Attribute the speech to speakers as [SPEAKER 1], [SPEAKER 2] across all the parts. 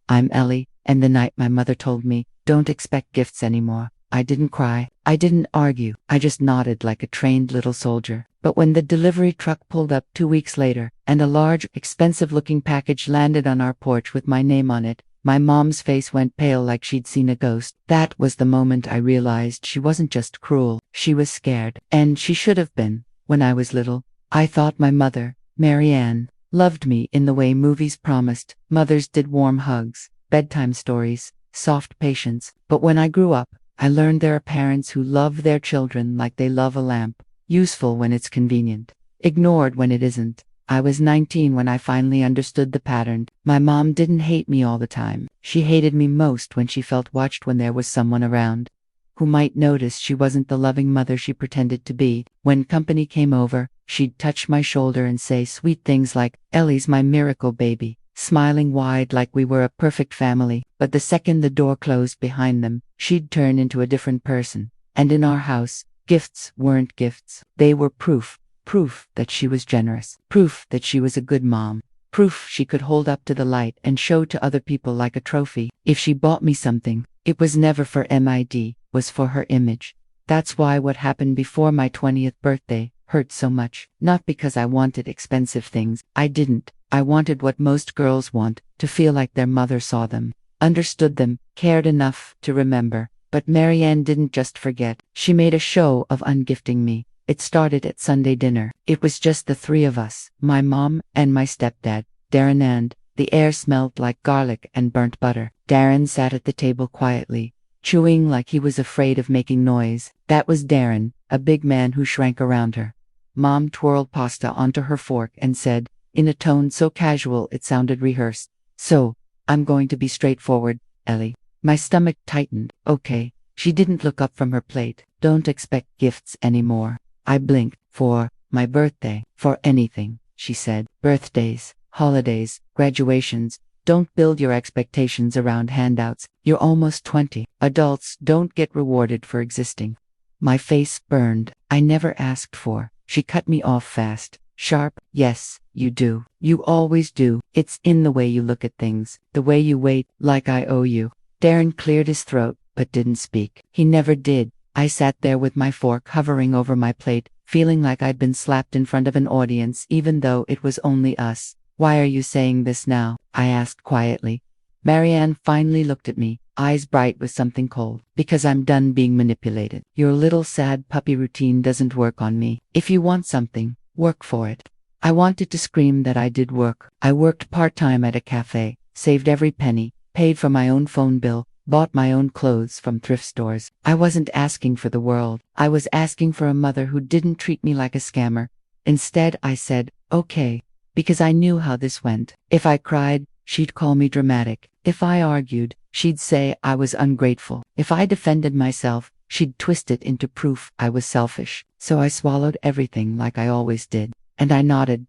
[SPEAKER 1] I'm Ellie, and the night my mother told me, don't expect gifts anymore, I didn't cry, I didn't argue, I just nodded like a trained little soldier. But when the delivery truck pulled up 2 weeks later, and a large, expensive-looking package landed on our porch with my name on it, my mom's face went pale like she'd seen a ghost. That was the moment I realized she wasn't just cruel, she was scared. And she should have been. When I was little, I thought my mother, Marianne, loved me in the way movies promised. Mothers did warm hugs, bedtime stories, soft patience. But when I grew up, I learned there are parents who love their children like they love a lamp, useful when it's convenient, ignored when it isn't. I was 19 when I finally understood the pattern. My mom didn't hate me all the time. She hated me most when she felt watched when there was someone around who might notice she wasn't the loving mother she pretended to be. When company came over, she'd touch my shoulder and say sweet things like, "Ellie's my miracle baby," smiling wide like we were a perfect family. But the second the door closed behind them, she'd turn into a different person. And in our house, gifts weren't gifts. They were proof. Proof that she was generous. Proof that she was a good mom. Proof she could hold up to the light and show to other people like a trophy. If she bought me something, it was never for MID, was for her image. That's why what happened before my 20th birthday hurt so much. Not because I wanted expensive things. I didn't. I wanted what most girls want, to feel like their mother saw them, understood them, cared enough to remember. But Marianne didn't just forget. She made a show of ungifting me. It started at Sunday dinner. It was just the three of us, my mom and my stepdad, Darren, and the air smelled like garlic and burnt butter. Darren sat at the table quietly, chewing like he was afraid of making noise. That was Darren, a big man who shrank around her. Mom twirled pasta onto her fork and said, in a tone so casual it sounded rehearsed, "So, I'm going to be straightforward, Ellie." My stomach tightened. Okay. She didn't look up from her plate. Don't expect gifts anymore. I blinked. For my birthday, for anything, she said. Birthdays, holidays, graduations. Don't build your expectations around handouts. You're almost 20. Adults don't get rewarded for existing. My face burned. I never asked for. She cut me off fast. Sharp. Yes, you do. You always do. It's in the way you look at things, the way you wait, like I owe you. Darren cleared his throat, but didn't speak. He never did. I sat there with my fork hovering over my plate, feeling like I'd been slapped in front of an audience even though it was only us. "Why are you saying this now?" I asked quietly. Marianne finally looked at me, eyes bright with something cold. "Because I'm done being manipulated. Your little sad puppy routine doesn't work on me. If you want something, work for it." I wanted to scream that I did work. I worked part-time at a cafe, saved every penny, paid for my own phone bill, bought my own clothes from thrift stores. I wasn't asking for the world. I was asking for a mother who didn't treat me like a scammer. Instead, I said, okay, because I knew how this went. If I cried, she'd call me dramatic. If I argued, she'd say I was ungrateful. If I defended myself, she'd twist it into proof I was selfish. So I swallowed everything like I always did. And I nodded.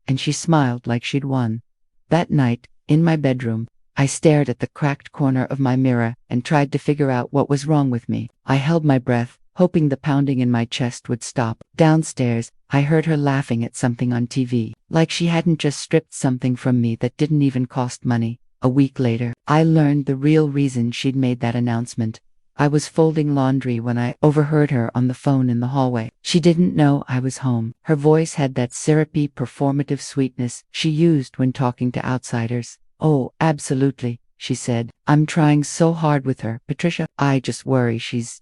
[SPEAKER 1] And she smiled like she'd won. That night, in my bedroom, I stared at the cracked corner of my mirror and tried to figure out what was wrong with me. I held my breath, hoping the pounding in my chest would stop. Downstairs, I heard her laughing at something on TV, like she hadn't just stripped something from me that didn't even cost money. A week later, I learned the real reason she'd made that announcement. I was folding laundry when I overheard her on the phone in the hallway. She didn't know I was home. Her voice had that syrupy, performative sweetness she used when talking to outsiders. "Oh, absolutely," she said. "I'm trying so hard with her, Patricia. I just worry she's,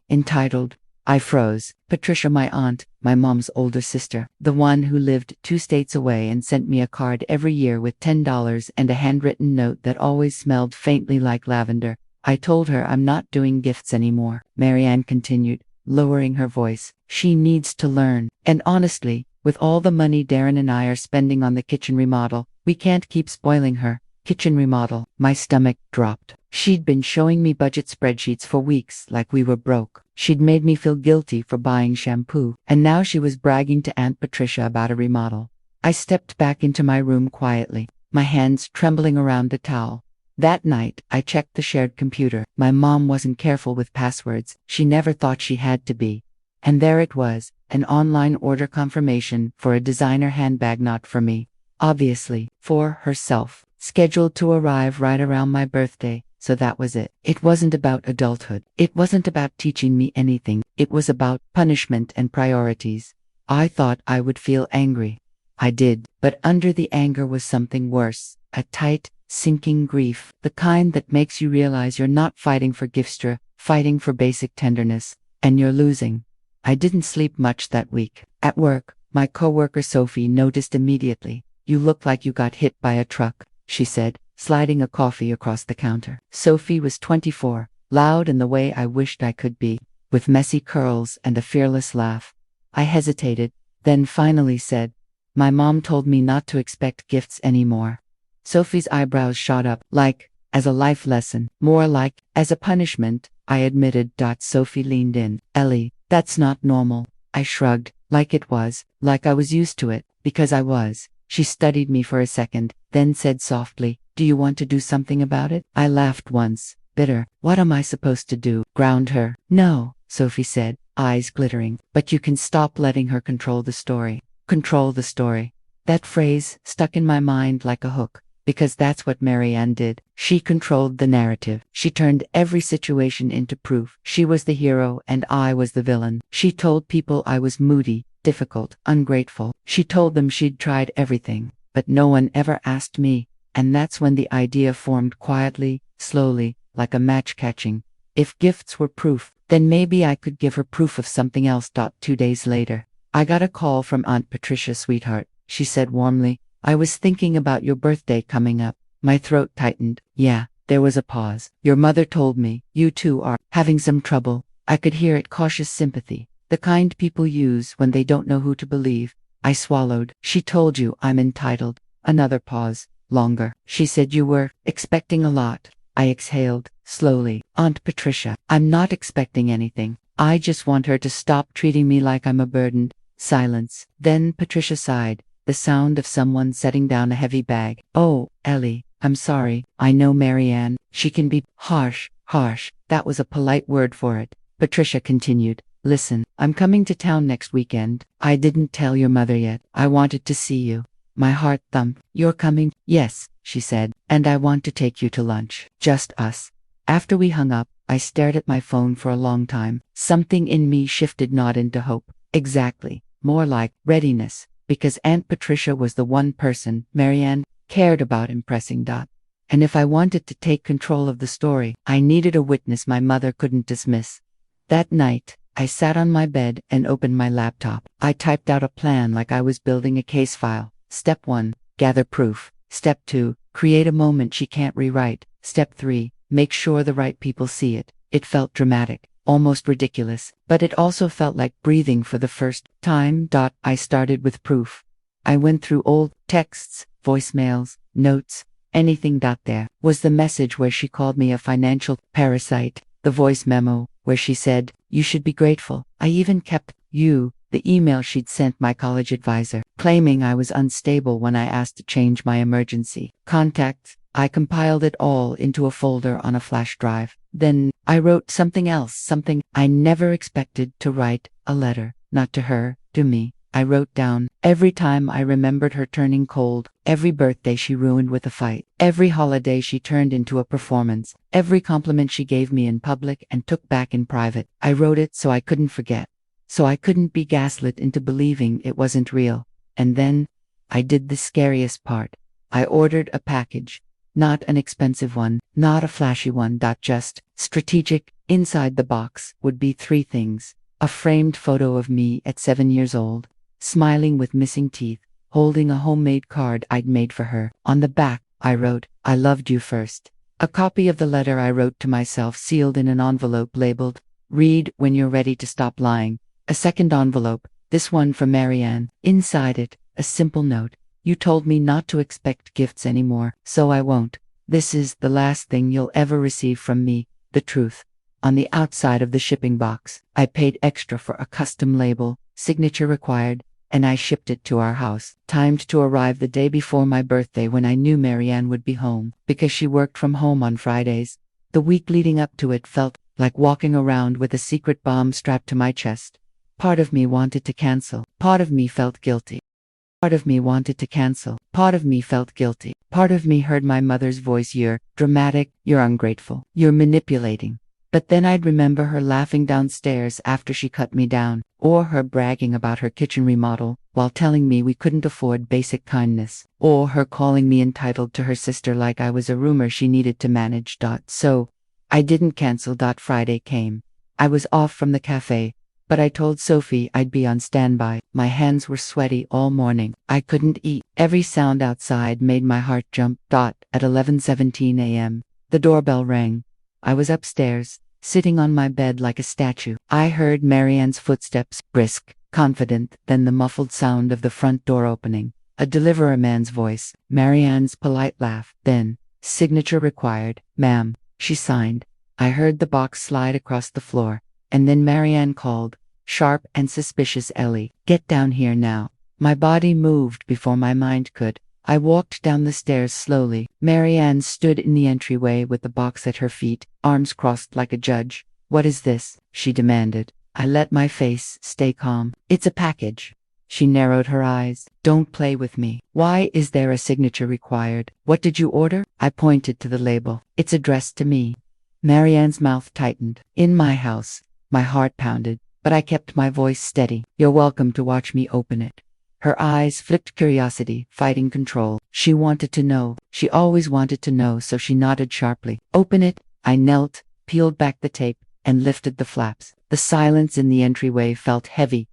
[SPEAKER 1] entitled." I froze. Patricia, my aunt, my mom's older sister, the one who lived 2 states away and sent me a card every year with $10 and a handwritten note that always smelled faintly like lavender. I told her I'm not doing gifts anymore, Marianne continued, lowering her voice. She needs to learn. And honestly, with all the money Darren and I are spending on the kitchen remodel, we can't keep spoiling her. Kitchen remodel. My stomach dropped. She'd been showing me budget spreadsheets for weeks like we were broke. She'd made me feel guilty for buying shampoo. And now she was bragging to Aunt Patricia about a remodel. I stepped back into my room quietly, my hands trembling around the towel. That night, I checked the shared computer. My mom wasn't careful with passwords. She never thought she had to be. And there it was, an online order confirmation for a designer handbag, not for me. Obviously, for herself. scheduled to arrive right around my birthday. So that was it. It wasn't about adulthood. It wasn't about teaching me anything. It was about punishment and priorities. I thought I would feel angry. I did, but under the anger was something worse, a tight, sinking grief, the kind that makes you realize you're not fighting for gifts, fighting for basic tenderness, and you're losing. I didn't sleep much that week. At work, my coworker Sophie noticed immediately. "You look like you got hit by a truck," she said, sliding a coffee across the counter. Sophie was 24, loud in the way I wished I could be, with messy curls and a fearless laugh. I hesitated, then finally said, "My mom told me not to expect gifts anymore." Sophie's eyebrows shot up, like, as a life lesson, more like, as a punishment, I admitted. Sophie leaned in. "Ellie, that's not normal." I shrugged, like it was, like I was used to it, because I was. She studied me for a second, then said softly, "Do you want to do something about it?" I laughed once, bitter. "What am I supposed to do? Ground her?" "No," Sophie said, eyes glittering, "but you can stop letting her control the story." Control the story. That phrase stuck in my mind like a hook, because that's what Marianne did. She controlled the narrative. She turned every situation into proof. She was the hero and I was the villain. She told people I was moody, difficult, ungrateful. She told them she'd tried everything, but no one ever asked me. And that's when the idea formed quietly, slowly, like a match catching. If gifts were proof, then maybe I could give her proof of something else. 2 days later, I got a call from Aunt Patricia. "Sweetheart," she said warmly, "I was thinking about your birthday coming up." My throat tightened. "Yeah." There was a pause. "Your mother told me you two are having some trouble." I could hear it, cautious sympathy, the kind people use when they don't know who to believe. I swallowed. "She told you I'm entitled." Another pause. Longer. "She said you were expecting a lot." I exhaled, slowly. "Aunt Patricia, I'm not expecting anything. I just want her to stop treating me like I'm a burden." Silence. Then Patricia sighed, the sound of someone setting down a heavy bag. "Oh, Ellie, I'm sorry. I know Marianne. She can be harsh. That was a polite word for it." Patricia continued, "Listen, I'm coming to town next weekend. I didn't tell your mother yet. I wanted to see you." My heart thumped. "You're coming?" "Yes," she said, "and I want to take you to lunch. Just us." After we hung up, I stared at my phone for a long time. Something in me shifted, not into hope. Exactly. More like readiness. Because Aunt Patricia was the one person Marianne cared about impressing. And if I wanted to take control of the story, I needed a witness my mother couldn't dismiss. That night, I sat on my bed and opened my laptop. I typed out a plan like I was building a case file. Step 1, gather proof. Step 2, create a moment she can't rewrite. Step 3, make sure the right people see it. It felt dramatic, almost ridiculous, but it also felt like breathing for the first time. I started with proof. I went through old texts, voicemails, notes, anything. There was the message where she called me a financial parasite, the voice memo where she said, "You should be grateful." I even kept the email she'd sent my college advisor, claiming I was unstable when I asked to change my emergency contacts. I compiled it all into a folder on a flash drive. Then I wrote something else, something I never expected to write, a letter, not to her, to me. I wrote down every time I remembered her turning cold, every birthday she ruined with a fight, every holiday she turned into a performance, every compliment she gave me in public and took back in private. I wrote it so I couldn't forget, so I couldn't be gaslit into believing it wasn't real. And then I did the scariest part. I ordered a package. Not an expensive one, not a flashy one. Just strategic. Inside the box would be 3 things. A framed photo of me at 7 years old, smiling with missing teeth, holding a homemade card I'd made for her. On the back, I wrote, "I loved you first." A copy of the letter I wrote to myself sealed in an envelope labeled, "Read when you're ready to stop lying." A second envelope, this one from Marianne. Inside it, a simple note. "You told me not to expect gifts anymore, so I won't. This is the last thing you'll ever receive from me, the truth." On the outside of the shipping box, I paid extra for a custom label, signature required, and I shipped it to our house, timed to arrive the day before my birthday when I knew Marianne would be home, because she worked from home on Fridays. The week leading up to it felt like walking around with a secret bomb strapped to my chest. Part of me wanted to cancel. Part of me felt guilty. Part of me wanted to cancel, Part of me felt guilty. Part of me heard my mother's voice, "You're dramatic, you're ungrateful, you're manipulating." But then I'd remember her laughing downstairs after she cut me down, or her bragging about her kitchen remodel while telling me we couldn't afford basic kindness, or her calling me entitled to her sister like I was a rumor she needed to manage. So I didn't cancel. Friday came. I was off from the cafe, but I told Sophie I'd be on standby. My hands were sweaty all morning. I couldn't eat. Every sound outside made my heart jump. At 11:17 a.m., the doorbell rang. I was upstairs, sitting on my bed like a statue. I heard Marianne's footsteps, brisk, confident, then the muffled sound of the front door opening. A deliverer man's voice, Marianne's polite laugh, then, "Signature required, ma'am." She signed. I heard the box slide across the floor, and then Marianne called, sharp and suspicious, "Ellie, get down here now." My body moved before my mind could. I walked down the stairs slowly. Marianne stood in the entryway with the box at her feet, arms crossed like a judge. "What is this?" she demanded. I let my face stay calm. "It's a package." She narrowed her eyes. "Don't play with me. Why is there a signature required? What did you order?" I pointed to the label. "It's addressed to me." Marianne's mouth tightened. "In my house." My heart pounded, but I kept my voice steady. "You're welcome to watch me open it." Her eyes flicked curiosity, fighting control. She wanted to know. She always wanted to know, so she nodded sharply. "Open it." I knelt, peeled back the tape, and lifted the flaps. The silence in the entryway felt heavy.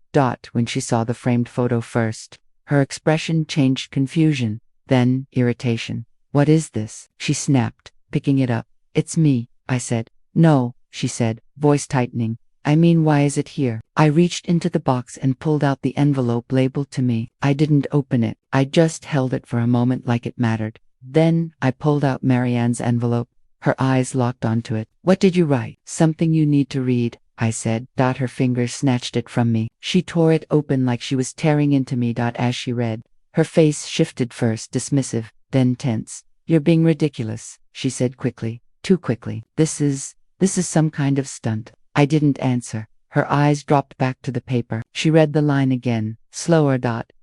[SPEAKER 1] When she saw the framed photo first, her expression changed: confusion, then irritation. "What is this?" she snapped, picking it up. "It's me," I said. "No," she said, voice tightening. "I mean, why is it here?" I reached into the box and pulled out the envelope labeled to me. I didn't open it. I just held it for a moment like it mattered. Then I pulled out Marianne's envelope. Her eyes locked onto it. "What did you write?" "Something you need to read," I said. Her fingers snatched it from me. She tore it open like she was tearing into me. As she read, her face shifted, first dismissive, then tense. "You're being ridiculous," she said quickly. Too quickly. This is some kind of stunt." I didn't answer. Her eyes dropped back to the paper. She read the line again, slower.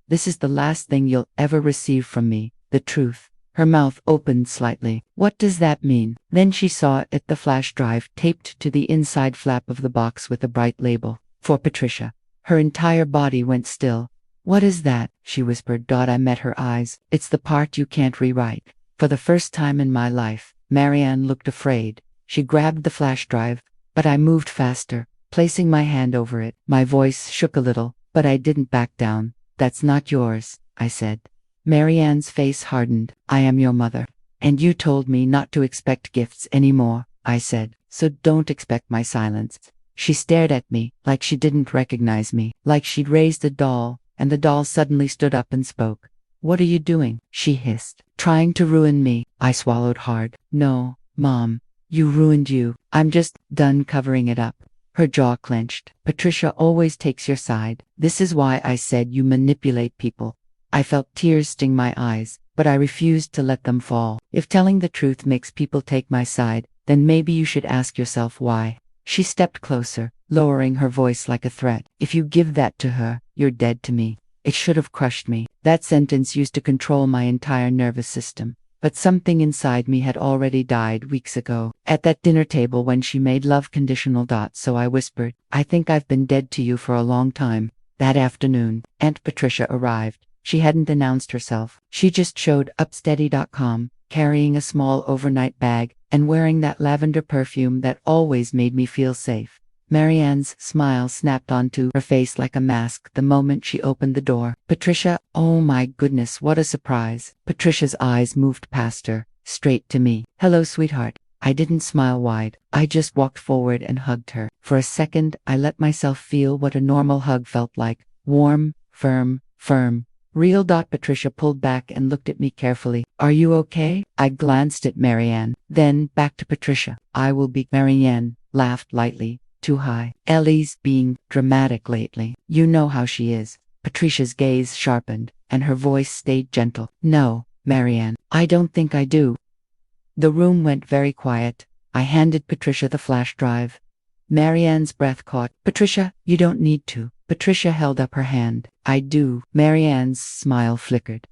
[SPEAKER 1] "This is the last thing you'll ever receive from me, the truth." Her mouth opened slightly. "What does that mean?" Then she saw it, the flash drive taped to the inside flap of the box with a bright label, "For Patricia." Her entire body went still. "What is that?" she whispered. I met her eyes. "It's the part you can't rewrite." For the first time in my life, Marianne looked afraid. She grabbed the flash drive, but I moved faster, placing my hand over it. My voice shook a little, but I didn't back down. "That's not yours," I said. Marianne's face hardened. "I am your mother. And you told me not to expect gifts anymore," I said. "So don't expect my silence." She stared at me, like she didn't recognize me, like she'd raised a doll, and the doll suddenly stood up and spoke. "What are you doing?" she hissed. "Trying to ruin me." I swallowed hard. "No, Mom. You ruined you. I'm just done covering it up." Her jaw clenched. "Patricia always takes your side. This is why I said you manipulate people." I felt tears sting my eyes, but I refused to let them fall. "If telling the truth makes people take my side, then maybe you should ask yourself why." She stepped closer, lowering her voice like a threat. "If you give that to her, you're dead to me." It should have crushed me. That sentence used to control my entire nervous system. But something inside me had already died weeks ago, at that dinner table when she made love conditional. So I whispered, "I think I've been dead to you for a long time." That afternoon, Aunt Patricia arrived. She hadn't announced herself. She just showed up steady.com, carrying a small overnight bag, and wearing that lavender perfume that always made me feel safe. Marianne's smile snapped onto her face like a mask the moment she opened the door. "Patricia, oh my goodness, what a surprise." Patricia's eyes moved past her, straight to me. "Hello, sweetheart." I didn't smile wide. I just walked forward and hugged her. For a second, I let myself feel what a normal hug felt like. Warm, firm, real. Patricia pulled back and looked at me carefully. "Are you okay?" I glanced at Marianne, then back to Patricia. "I will be." Marianne laughed lightly. "Too high. Ellie's being dramatic lately. You know how she is." Patricia's gaze sharpened, and her voice stayed gentle. "No, Marianne, I don't think I do." The room went very quiet. I handed Patricia the flash drive. Marianne's breath caught. "Patricia, you don't need to." Patricia held up her hand. I do. Marianne's smile flickered.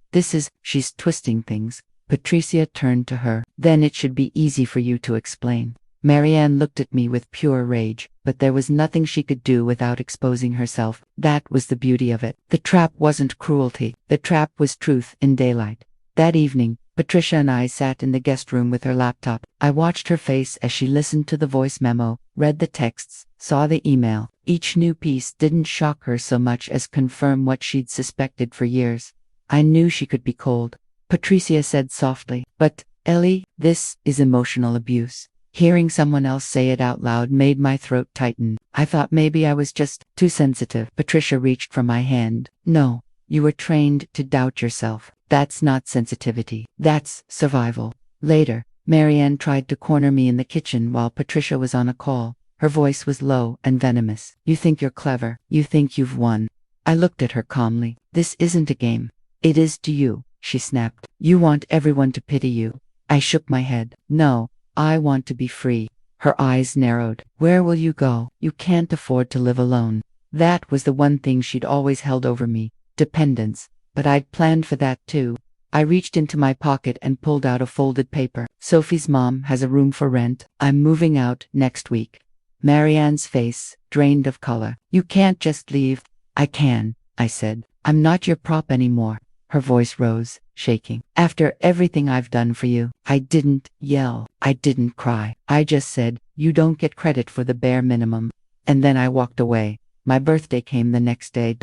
[SPEAKER 1] She's twisting things. Patricia turned to her. Then it should be easy for you to explain. Marianne looked at me with pure rage, but there was nothing she could do without exposing herself. That was the beauty of it. The trap wasn't cruelty. The trap was truth in daylight. That evening, Patricia and I sat in the guest room with her laptop. I watched her face as she listened to the voice memo, read the texts, saw the email. Each new piece didn't shock her so much as confirm what she'd suspected for years. I knew she could be cold. Patricia said softly, "But, Ellie, this is emotional abuse." Hearing someone else say it out loud made my throat tighten. I thought maybe I was just too sensitive. Patricia reached for my hand. No, you were trained to doubt yourself. That's not sensitivity. That's survival. Later, Marianne tried to corner me in the kitchen while Patricia was on a call. Her voice was low and venomous. You think you're clever. You think you've won. I looked at her calmly. This isn't a game. It is to you, she snapped. You want everyone to pity you. I shook my head. No. I want to be free. Her eyes narrowed. Where will you go? You can't afford to live alone. That was the one thing she'd always held over me. Dependence. But I'd planned for that too. I reached into my pocket and pulled out a folded paper. Sophie's mom has a room for rent. I'm moving out next week. Marianne's face drained of color. You can't just leave. I can, I said. I'm not your prop anymore. Her voice rose, shaking. After everything I've done for you, I didn't yell. I didn't cry. I just said, you don't get credit for the bare minimum. And then I walked away. My birthday came the next day.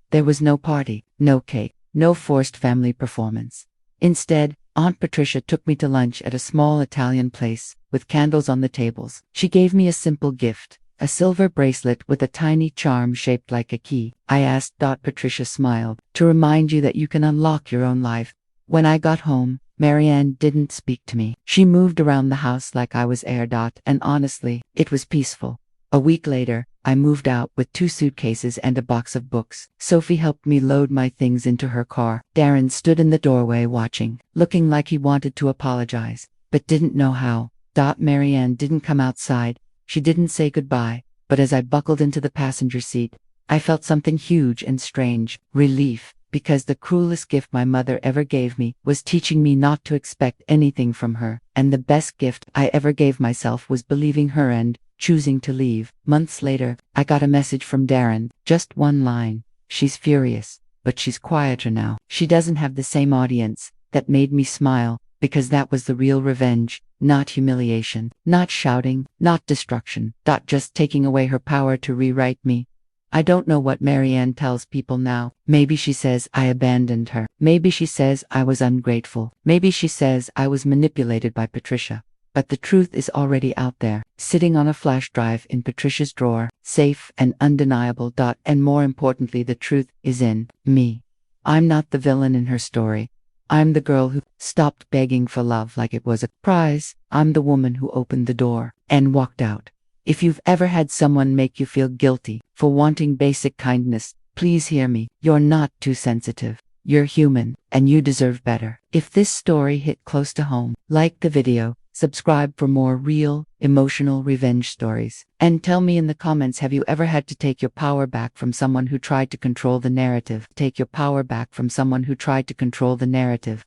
[SPEAKER 1] There was no party, no cake, no forced family performance. Instead, Aunt Patricia took me to lunch at a small Italian place, with candles on the tables. She gave me a simple gift. A silver bracelet with a tiny charm shaped like a key. I asked. Patricia smiled. To remind you that you can unlock your own life. When I got home, Marianne didn't speak to me. She moved around the house like I was heir. And honestly, it was peaceful. A week later, I moved out with 2 suitcases and a box of books. Sophie helped me load my things into her car. Darren stood in the doorway watching, looking like he wanted to apologize, but didn't know how. Marianne didn't come outside. She didn't say goodbye, but as I buckled into the passenger seat, I felt something huge and strange. Relief, because the cruelest gift my mother ever gave me was teaching me not to expect anything from her, and the best gift I ever gave myself was believing her and choosing to leave. Months later, I got a message from Darren, just one line. She's furious, but she's quieter now. She doesn't have the same audience. That made me smile, because that was the real revenge. Not humiliation, not shouting, not destruction. Just taking away her power to rewrite me. I don't know what Marianne tells people now. Maybe she says I abandoned her. Maybe she says I was ungrateful. Maybe she says I was manipulated by Patricia. But the truth is already out there, sitting on a flash drive in Patricia's drawer, safe and undeniable. And more importantly, the truth is in me. I'm not the villain in her story. I'm the girl who stopped begging for love like it was a prize. I'm the woman who opened the door and walked out. If you've ever had someone make you feel guilty for wanting basic kindness, please hear me. You're not too sensitive. You're human, and you deserve better. If this story hit close to home, like the video, subscribe for more real, emotional revenge stories. And tell me in the comments, have you ever had to take your power back from someone who tried to control the narrative? Take your power back from someone who tried to control the narrative.